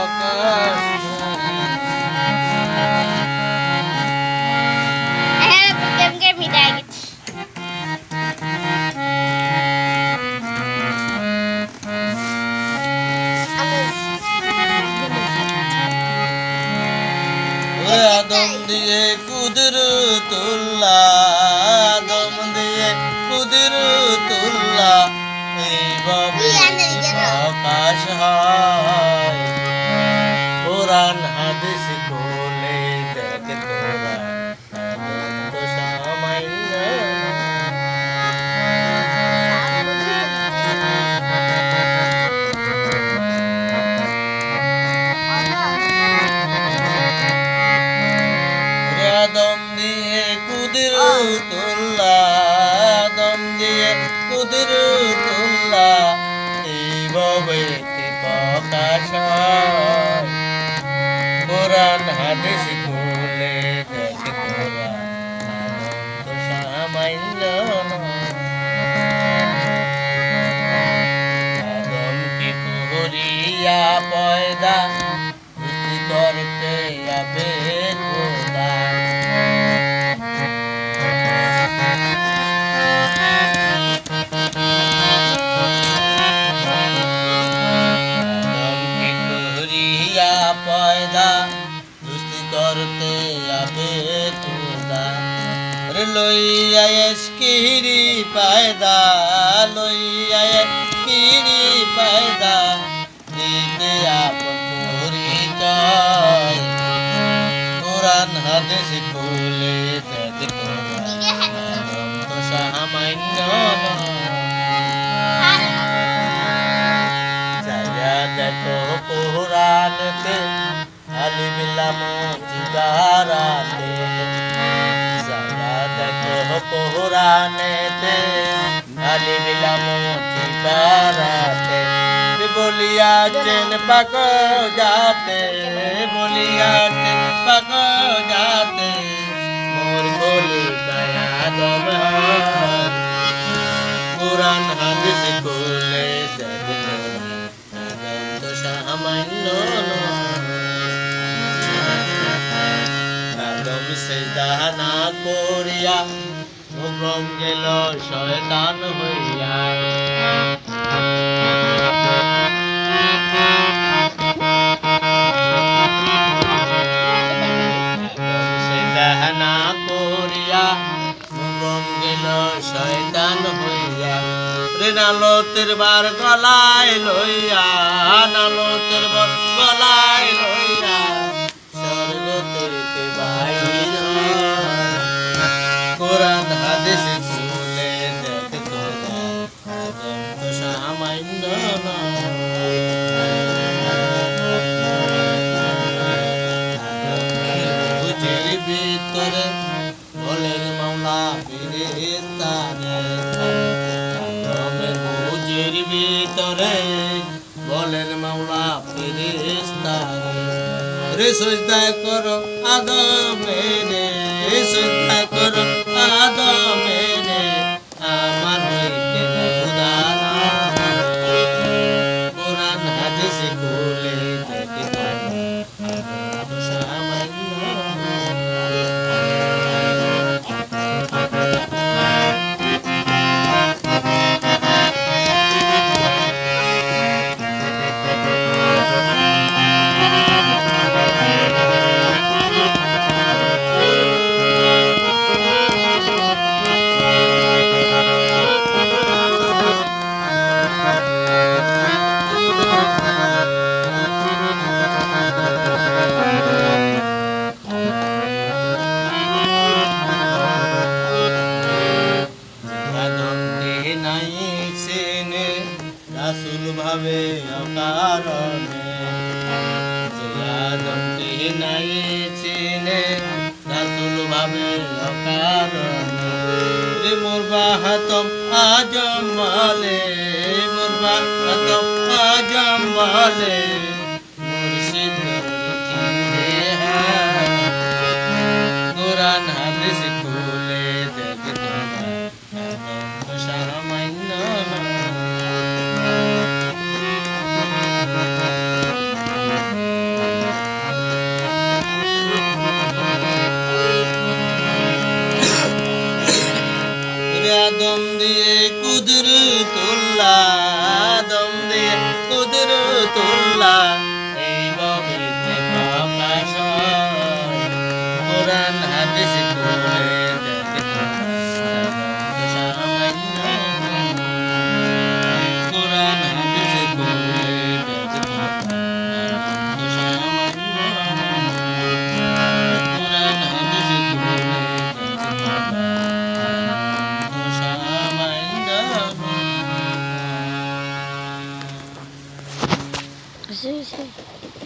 প্রকাশ আদম দিয়ে কুদরতুল্লাহ আদম দিয়ে কুদরতুল্লাহ এইভাবে প্রকাশ হয় কোরআন হাদিস খুলে দেখ তোরা আনন্দ সামান্য আদম দিয়ে কুদরতুল্লাহ আদম দিয়ে কুদরতুল্লাহ এইভাবে প্রকাশ হয় কোরআন হাদিস খুলে দেখ তোরা আনন্দ সামান্য আদমকে করিয়া পয়দা সৃষ্টি করতে আবে খোদা পয়দা দুস্তি করতে আবে খোদা রে লইয়া এসকিরি পায়দা লইয়া এসকিরি পায়দা দিতে আপন পরিচয় কোরআন হাদিস খুলে দেখ তোরা আদম তো সামান্য দেখো কোরআনতে আলিমিল্লাম জিবারাতে সারা দেখো কোরআনেতে আলিমিল্লাম জিবারাতে বলিয়াছেন পাক যাতে বলিয়াছেন পাক যাতে মোর বলি দয়া দম কোরআন হাদিস খুলে দেখ সামান্য আদম সেজদা না করিয়া হুকম গেল শয়তান হইয়া সেজদা না করিয়া হুকম গেল শয়তান হইয়া নালতের বার গলায় লইয়া নালতের বার গলায় লইয়া স্বর্গ থেকে বাইর কোরআন হাদিস খুলে দেখ তোরা আদম তো সামান্য বুঝের ভিতরে বলেন মাওলা ফেরেশতারে ভিতরে বলেন মাওলা ফেরেশতারে রে সজদা করো আদমেরে রে সজদা করো আদমেরে আমার হইতে খোদা না কোরআন হাদিস খুলে দেখ তোরা সামান্য রাসূল ভাবে অকারণে আদমকে নাই চিনে রাসূল ভাবে অকারণে রে মোর বাহাতম আজম বলে মোর বাহাতম আজম বলে